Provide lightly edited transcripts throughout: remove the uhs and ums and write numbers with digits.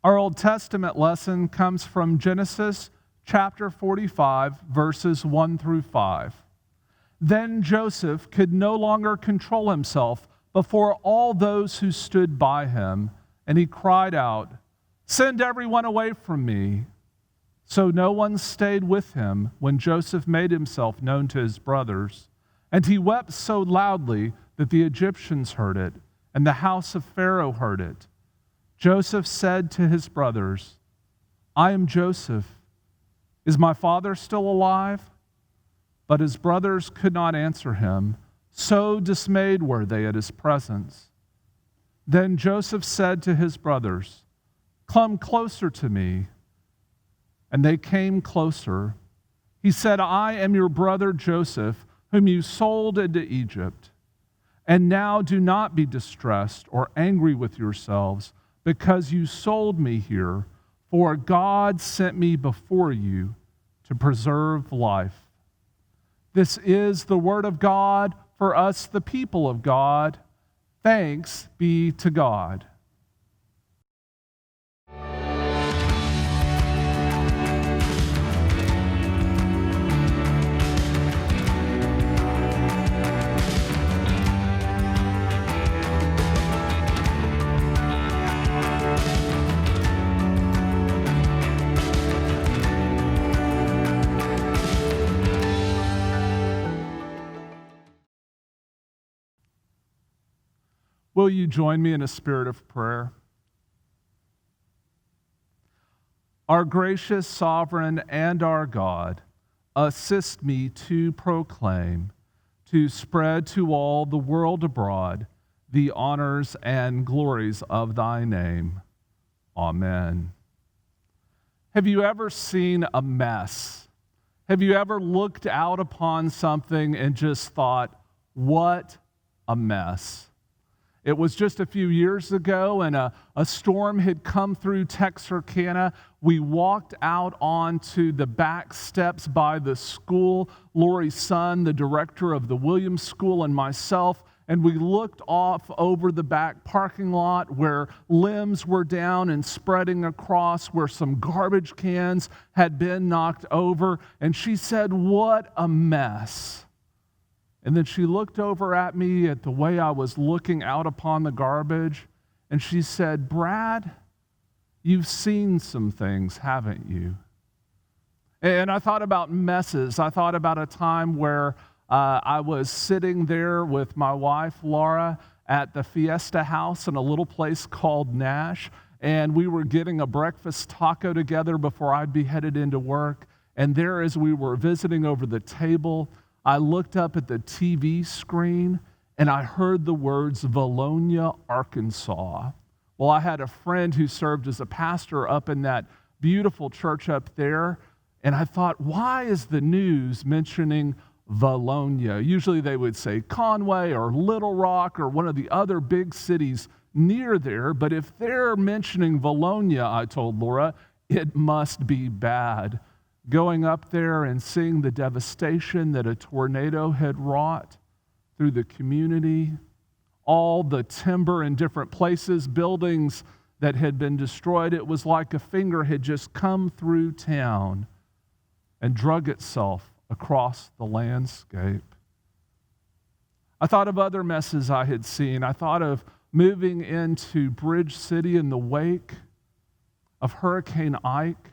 Our Old Testament lesson comes from Genesis chapter 45, verses 1 through 5. Then Joseph could no longer control himself before all those who stood by him, and he cried out, "Send everyone away from me." So no one stayed with him when Joseph made himself known to his brothers, and he wept so loudly that the Egyptians heard it, and the house of Pharaoh heard it. Joseph said to his brothers, "I am Joseph. Is my father still alive?" But his brothers could not answer him, so dismayed were they at his presence. Then Joseph said to his brothers, "Come closer to me." And they came closer. He said, "I am your brother Joseph, whom you sold into Egypt. And now do not be distressed or angry with yourselves, because you sold me here, for God sent me before you to preserve life." This is the word of God for us, the people of God. Thanks be to God. Will you join me in a spirit of prayer? Our gracious sovereign and our God, assist me to proclaim, to spread to all the world abroad the honors and glories of thy name. Amen. Have you ever seen a mess? Have you ever looked out upon something and just thought, what a mess? It was just a few years ago, and a storm had come through Texarkana. We walked out onto the back steps by the school, Lori's son, the director of the Williams School, and myself, and we looked off over the back parking lot where limbs were down and spreading across, where some garbage cans had been knocked over, and she said, "What a mess." And then she looked over at me at the way I was looking out upon the garbage, and she said, "Brad, you've seen some things, haven't you?" And I thought about messes. I thought about a time where I was sitting there with my wife, Laura, at the Fiesta House in a little place called Nash, and we were getting a breakfast taco together before I'd be headed into work. And there, as we were visiting over the table, I looked up at the TV screen and I heard the words Valonia, Arkansas. Well, I had a friend who served as a pastor up in that beautiful church up there, and I thought, why is the news mentioning Valonia? Usually they would say Conway or Little Rock or one of the other big cities near there, but if they're mentioning Valonia, I told Laura, it must be bad. Going up there and seeing the devastation that a tornado had wrought through the community, all the timber in different places, buildings that had been destroyed, it was like a finger had just come through town and drug itself across the landscape. I thought of other messes I had seen. I thought of moving into Bridge City in the wake of Hurricane Ike,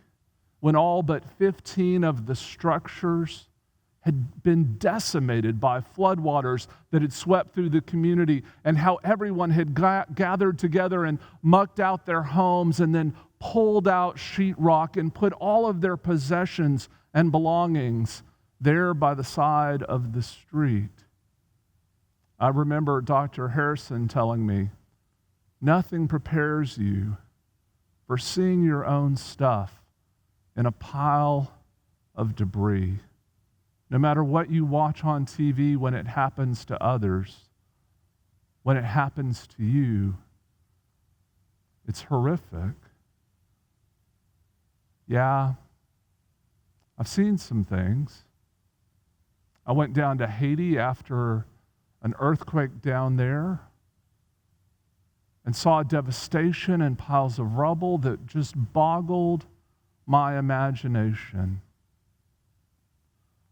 when all but 15 of the structures had been decimated by floodwaters that had swept through the community, and how everyone had gathered together and mucked out their homes and then pulled out sheetrock and put all of their possessions and belongings there by the side of the street. I remember Dr. Harrison telling me, nothing prepares you for seeing your own stuff in a pile of debris. No matter what you watch on TV, when it happens to others, when it happens to you, it's horrific. Yeah, I've seen some things. I went down to Haiti after an earthquake down there, and saw devastation and piles of rubble that just boggled my imagination.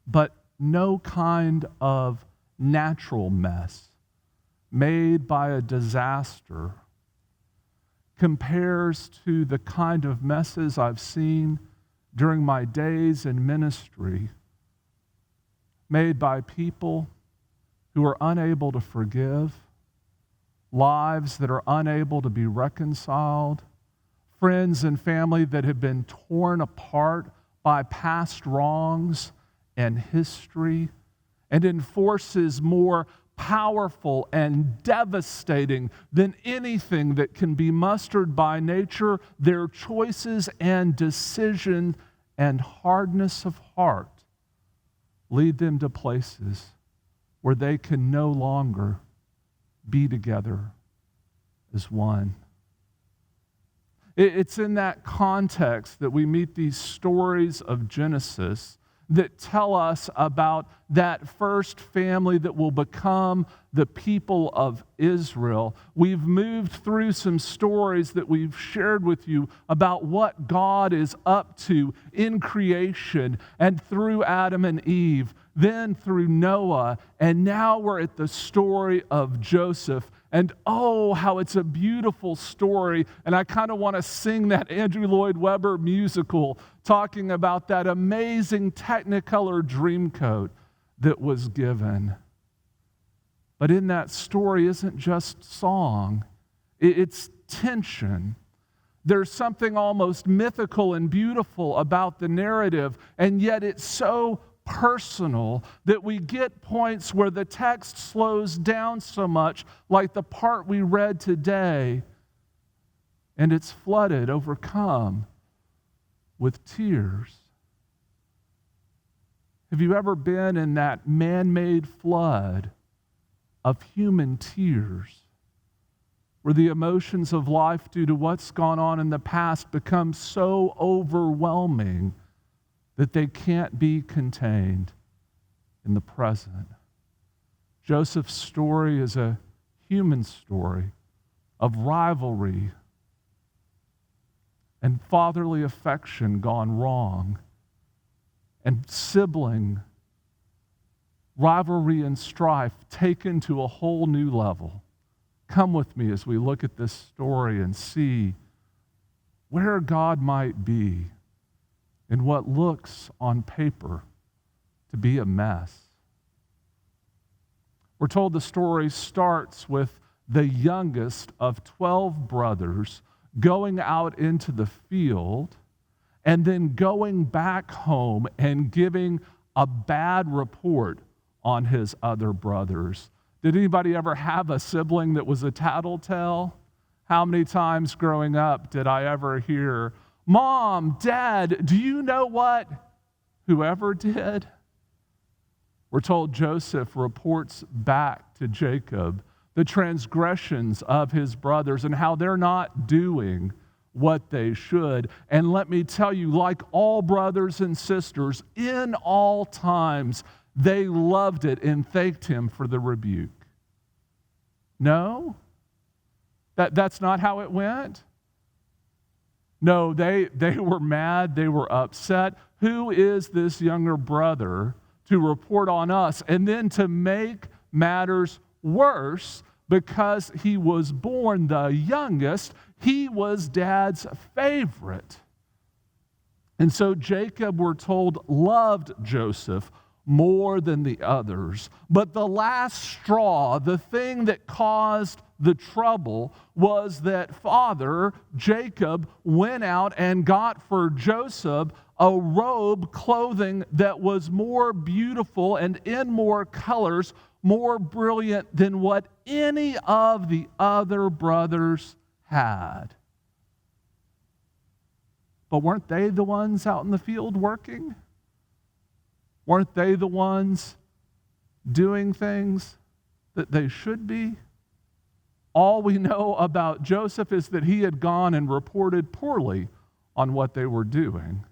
But no kind of natural mess made by a disaster compares to the kind of messes I've seen during my days in ministry, made by people who are unable to forgive, lives that are unable to be reconciled, friends and family that have been torn apart by past wrongs and history, and in forces more powerful and devastating than anything that can be mustered by nature. Their choices and decisions and hardness of heart lead them to places where they can no longer be together as one. It's in that context that we meet these stories of Genesis that tell us about that first family that will become the people of Israel. We've moved through some stories that we've shared with you about what God is up to in creation and through Adam and Eve, then through Noah, and now we're at the story of Joseph. And oh, how it's a beautiful story. And I kind of want to sing that Andrew Lloyd Webber musical talking about that amazing Technicolor Dreamcoat that was given. But in that story isn't just song, it's tension. There's something almost mythical and beautiful about the narrative, and yet it's so personal that we get points where the text slows down so much, like the part we read today, and it's flooded, overcome with tears. Have you ever been in that man-made flood of human tears, where the emotions of life due to what's gone on in the past become so overwhelming that they can't be contained in the present? Joseph's story is a human story of rivalry and fatherly affection gone wrong, and sibling rivalry and strife taken to a whole new level. Come with me as we look at this story and see where God might be in what looks on paper to be a mess. We're told the story starts with the youngest of 12 brothers going out into the field and then going back home and giving a bad report on his other brothers. Did anybody ever have a sibling that was a tattletale? How many times growing up did I ever hear, "Mom, Dad, do you know what whoever did?" We're told Joseph reports back to Jacob the transgressions of his brothers and how they're not doing what they should. And let me tell you, like all brothers and sisters, in all times, they loved it and thanked him for the rebuke. No? That's not how it went? No, they were mad, they were upset. Who is this younger brother to report on us? And then to make matters worse, because he was born the youngest, he was Dad's favorite. And so Jacob, we're told, loved Joseph more than the others. But the last straw, the thing that caused the trouble, was that father, Jacob, went out and got for Joseph a robe, clothing that was more beautiful and in more colors, more brilliant than what any of the other brothers had. But weren't they the ones out in the field working? Weren't they the ones doing things that they should be? All we know about Joseph is that he had gone and reported poorly on what they were doing.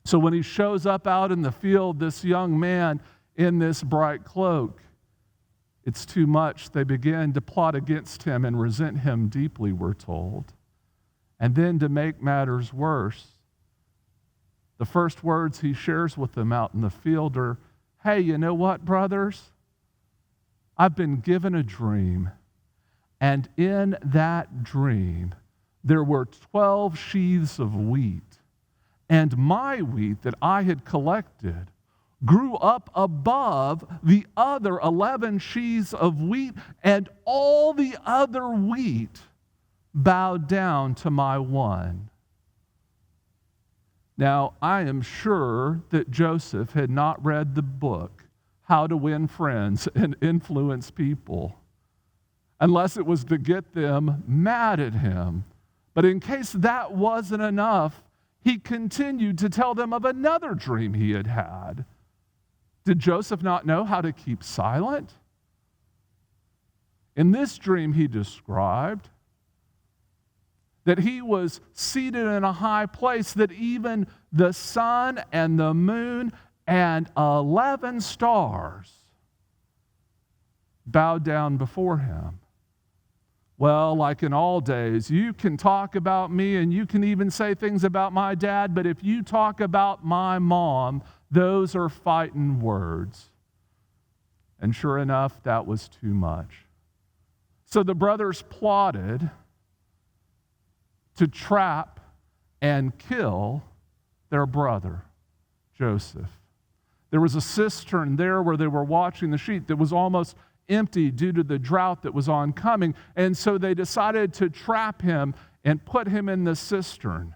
So when he shows up out in the field, this young man in this bright cloak, it's too much. They begin to plot against him and resent him deeply, we're told. And then to make matters worse, the first words he shares with them out in the field are, hey, you know what, brothers? I've been given a dream, and in that dream, there were 12 sheaves of wheat, and my wheat that I had collected grew up above the other 11 sheaves of wheat, and all the other wheat bowed down to my one. Now, I am sure that Joseph had not read the book, How to Win Friends and Influence People, unless it was to get them mad at him. But in case that wasn't enough, he continued to tell them of another dream he had had. Did Joseph not know how to keep silent? In this dream he described that he was seated in a high place, that even the sun and the moon and 11 stars bowed down before him. Well, like in all days, you can talk about me and you can even say things about my dad, but if you talk about my mom, those are fighting words. And sure enough, that was too much. So the brothers plotted to trap and kill their brother, Joseph. There was a cistern there where they were watching the sheep that was almost empty due to the drought that was oncoming, and so they decided to trap him and put him in the cistern.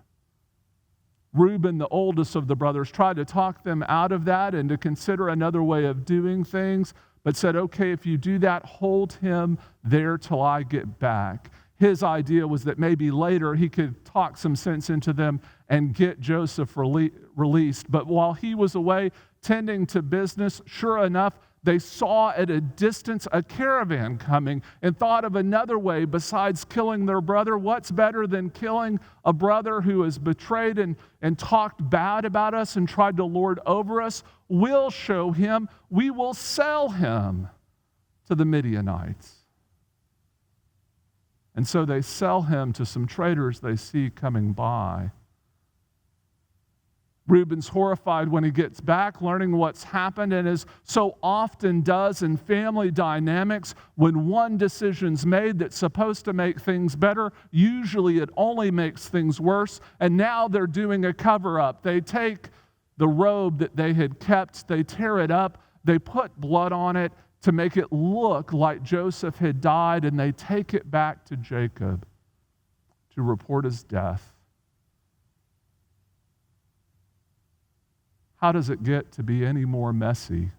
Reuben, the oldest of the brothers, tried to talk them out of that and to consider another way of doing things, but said, okay, if you do that, hold him there till I get back. His idea was that maybe later he could talk some sense into them and get Joseph released. But while he was away tending to business, sure enough, they saw at a distance a caravan coming and thought of another way besides killing their brother. What's better than killing a brother who has betrayed and talked bad about us and tried to lord over us? We'll show him. We will sell him to the Midianites. And so they sell him to some traders they see coming by. Reuben's horrified when he gets back, learning what's happened, and as so often does in family dynamics, when one decision's made that's supposed to make things better, usually it only makes things worse, and now they're doing a cover-up. They take the robe that they had kept, they tear it up, they put blood on it to make it look like Joseph had died, and they take it back to Jacob to report his death. How does it get to be any more messy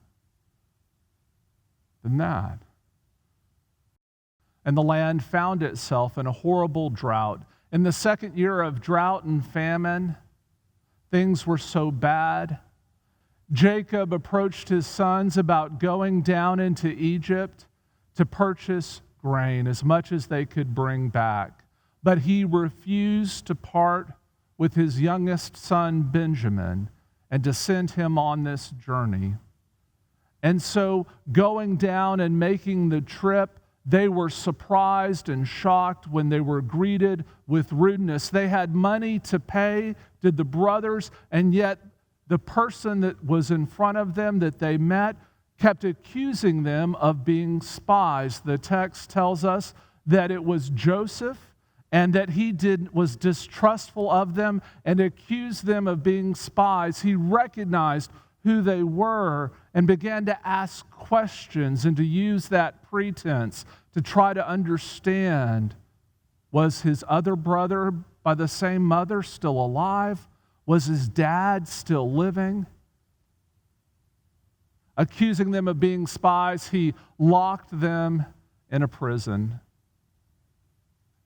than that? And the land found itself in a horrible drought. In the second year of drought and famine, things were so bad. Jacob approached his sons about going down into Egypt to purchase grain, as much as they could bring back. But he refused to part with his youngest son, Benjamin, and to send him on this journey. And so going down and making the trip, they were surprised and shocked when they were greeted with rudeness. They had money to pay, did the brothers, and yet the person that was in front of them that they met kept accusing them of being spies. The text tells us that it was Joseph, and that he was distrustful of them and accused them of being spies. He recognized who they were and began to ask questions and to use that pretense to try to understand, was his other brother by the same mother still alive? Was his dad still living? Accusing them of being spies, he locked them in a prison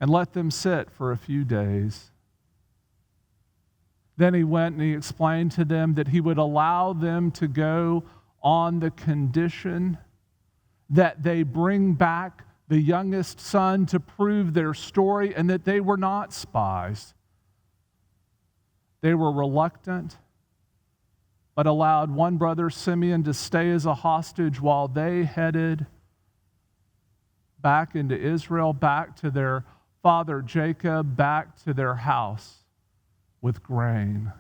and let them sit for a few days. Then he went and he explained to them that he would allow them to go on the condition that they bring back the youngest son to prove their story, and that they were not spies. They were reluctant, but allowed one brother, Simeon, to stay as a hostage while they headed back into Israel, back to their father Jacob, back to their house with grain.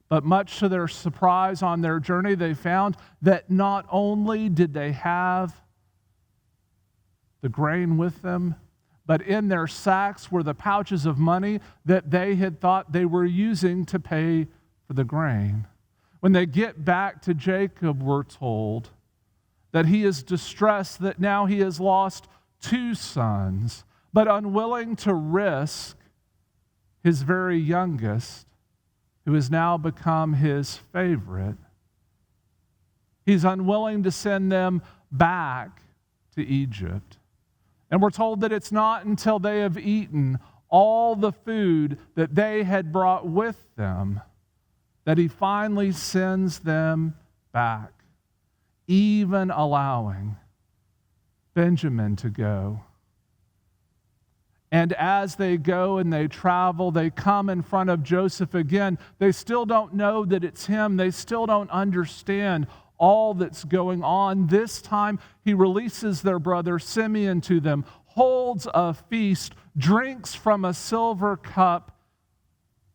But much to their surprise on their journey, they found that not only did they have the grain with them, but in their sacks were the pouches of money that they had thought they were using to pay for the grain. When they get back to Jacob, we're told that he is distressed that now he has lost 2 sons, but unwilling to risk his very youngest, who has now become his favorite. He's unwilling to send them back to Egypt. And we're told that it's not until they have eaten all the food that they had brought with them that he finally sends them back, even allowing Benjamin to go. And as they go and they travel, they come in front of Joseph again. They still don't know that it's him. They still don't understand all that's going on. This time, he releases their brother Simeon to them, holds a feast, drinks from a silver cup,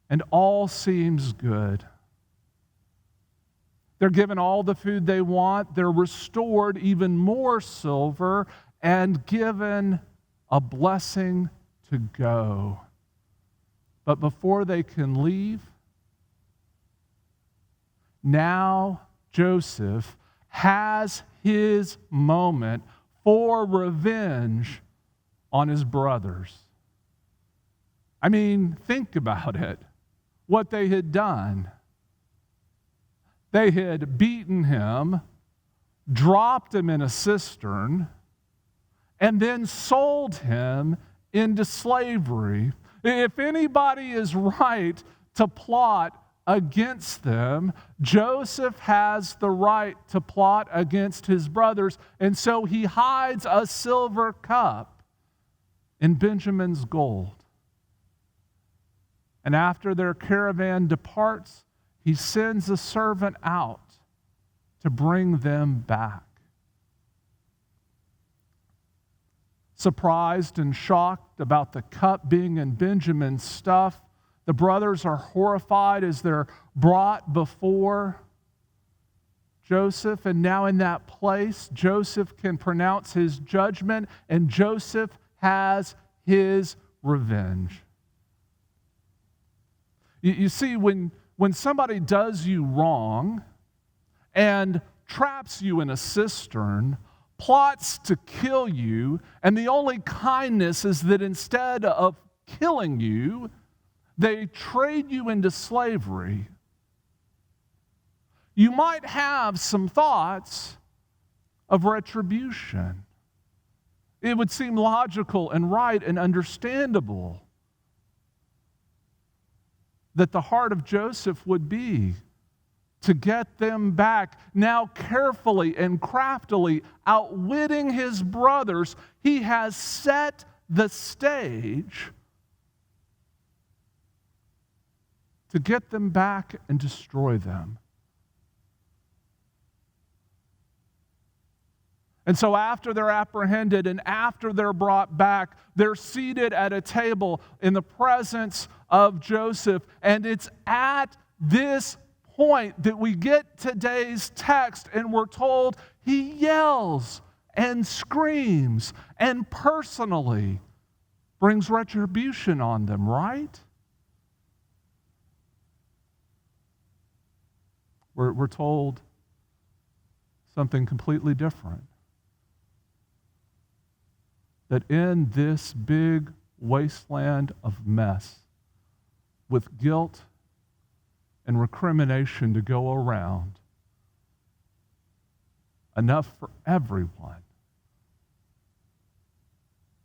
and all seems good. They're given all the food they want. They're restored even more silver and given a blessing to go. But before they can leave, now Joseph has his moment for revenge on his brothers. I mean, think about it, what they had done. They had beaten him, dropped him in a cistern, and then sold him into slavery. If anybody is right to plot against them, Joseph has the right to plot against his brothers, and so he hides a silver cup in Benjamin's gold. And after their caravan departs, he sends a servant out to bring them back. Surprised and shocked about the cup being in Benjamin's stuff, the brothers are horrified as they're brought before Joseph. And now in that place, Joseph can pronounce his judgment, and Joseph has his revenge. You see, when somebody does you wrong and traps you in a cistern, plots to kill you, and the only kindness is that instead of killing you, they trade you into slavery, you might have some thoughts of retribution. It would seem logical and right and understandable that the heart of Joseph would be to get them back. Now carefully and craftily, outwitting his brothers, he has set the stage to get them back and destroy them. And so after they're apprehended and after they're brought back, they're seated at a table in the presence of Joseph. And it's at this point that we get today's text, and we're told he yells and screams and personally brings retribution on them, right? We're told something completely different. That in this big wasteland of mess, with guilt and recrimination to go around, enough for everyone,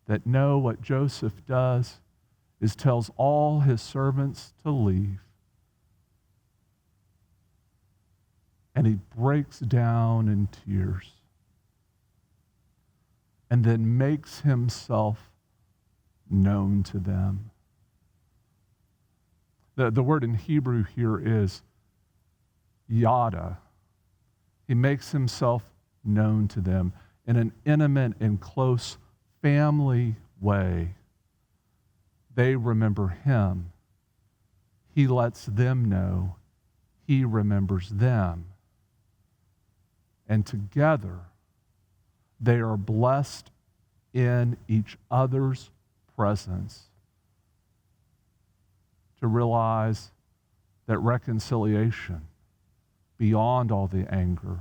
that know what Joseph does is tells all his servants to leave. And he breaks down in tears and then makes himself known to them. The word in Hebrew here is yada. He makes himself known to them in an intimate and close family way. They remember him. He lets them know he remembers them. And together, they are blessed in each other's presence to realize that reconciliation, beyond all the anger,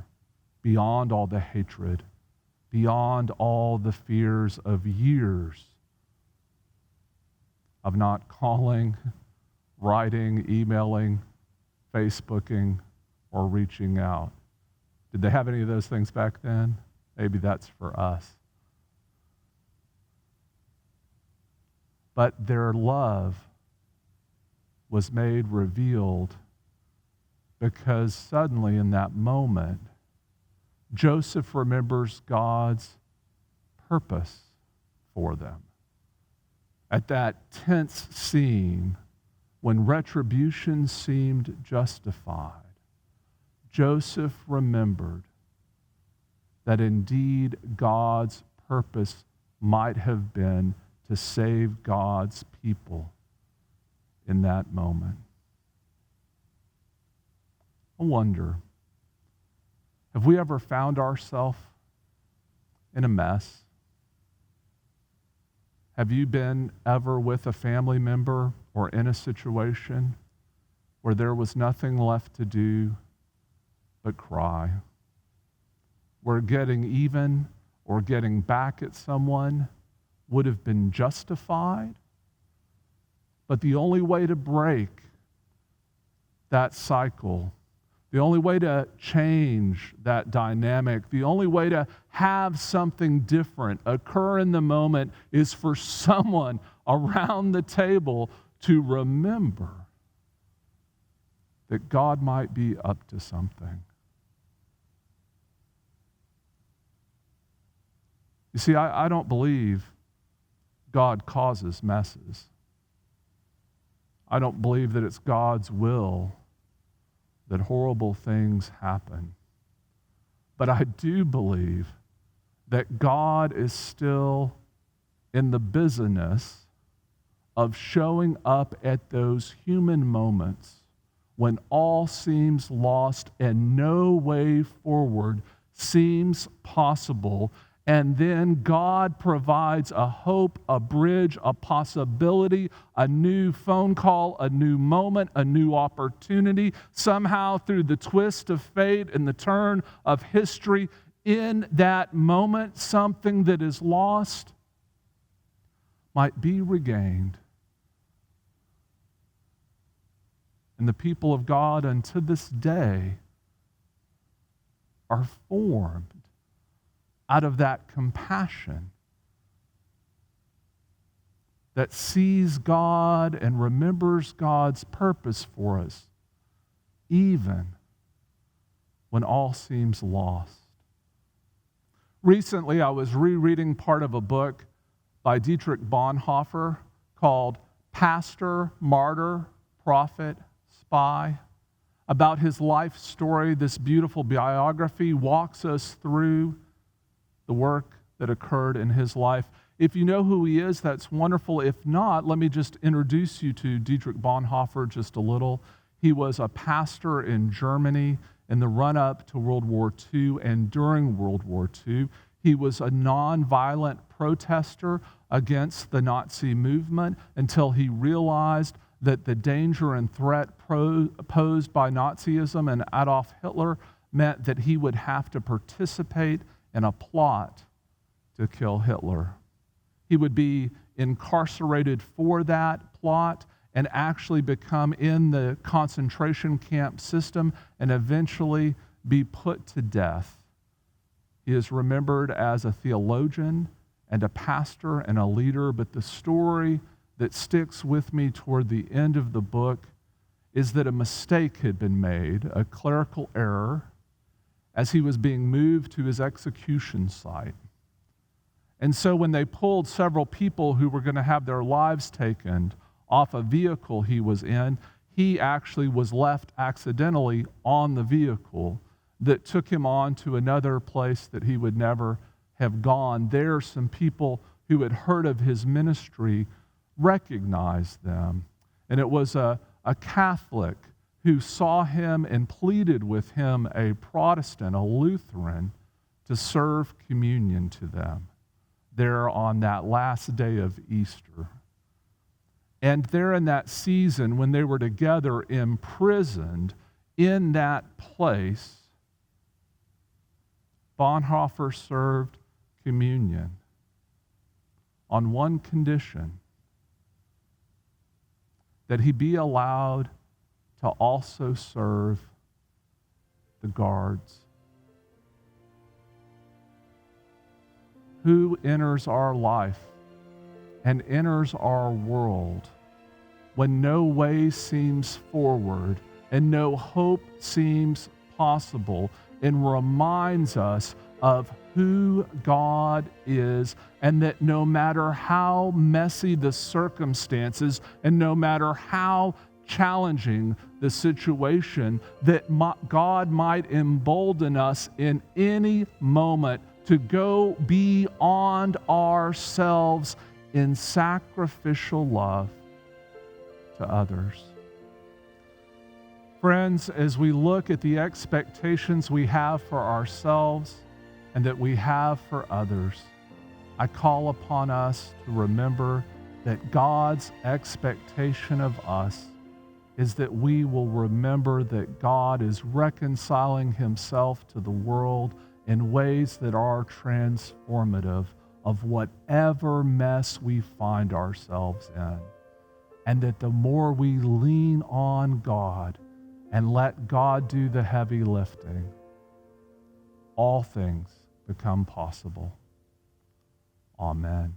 beyond all the hatred, beyond all the fears of years of not calling, writing, emailing, Facebooking, or reaching out. Did they have any of those things back then? Maybe that's for us. But their love was made revealed because suddenly in that moment, Joseph remembers God's purpose for them. At that tense scene, when retribution seemed justified, Joseph remembered that indeed God's purpose might have been to save God's people in that moment. I wonder, have we ever found ourselves in a mess? Have you been ever with a family member or in a situation where there was nothing left to do but cry? Where getting even or getting back at someone would have been justified? But the only way to break that cycle, the only way to change that dynamic, the only way to have something different occur in the moment is for someone around the table to remember that God might be up to something. You see, I don't believe God causes messes. I don't believe that it's God's will that horrible things happen. But I do believe that God is still in the business of showing up at those human moments when all seems lost and no way forward seems possible. And then God provides a hope, a bridge, a possibility, a new phone call, a new moment, a new opportunity. Somehow through the twist of fate and the turn of history, in that moment, something that is lost might be regained. And the people of God unto this day are formed out of that compassion that sees God and remembers God's purpose for us, even when all seems lost. Recently, I was rereading part of a book by Dietrich Bonhoeffer called Pastor, Martyr, Prophet, Spy. About his life story, this beautiful biography walks us through the work that occurred in his life. If you know who he is, that's wonderful. If not, let me just introduce you to Dietrich Bonhoeffer just a little. He was a pastor in Germany in the run-up to World War II and during World War II. He was a nonviolent protester against the Nazi movement until he realized that the danger and threat posed by Nazism and Adolf Hitler meant that he would have to participate in a plot to kill Hitler. He would be incarcerated for that plot and actually become in the concentration camp system and eventually be put to death. He is remembered as a theologian and a pastor and a leader, but the story that sticks with me toward the end of the book is that a mistake had been made, a clerical error, as he was being moved to his execution site. And so when they pulled several people who were going to have their lives taken off a vehicle he was in, he actually was left accidentally on the vehicle that took him on to another place that he would never have gone. There, some people who had heard of his ministry recognized them. And it was a Catholic who saw him and pleaded with him, a Protestant, a Lutheran, to serve communion to them there on that last day of Easter. And there in that season, when they were together imprisoned in that place, Bonhoeffer served communion on one condition: that he be allowed to also serve the guards. Who enters our life and enters our world when no way seems forward and no hope seems possible, and reminds us of who God is, and that no matter how messy the circumstances and no matter how challenging the situation, that God might embolden us in any moment to go beyond ourselves in sacrificial love to others. Friends, as we look at the expectations we have for ourselves and that we have for others, I call upon us to remember that God's expectation of us is that we will remember that God is reconciling himself to the world in ways that are transformative of whatever mess we find ourselves in. And that the more we lean on God and let God do the heavy lifting, all things become possible. Amen.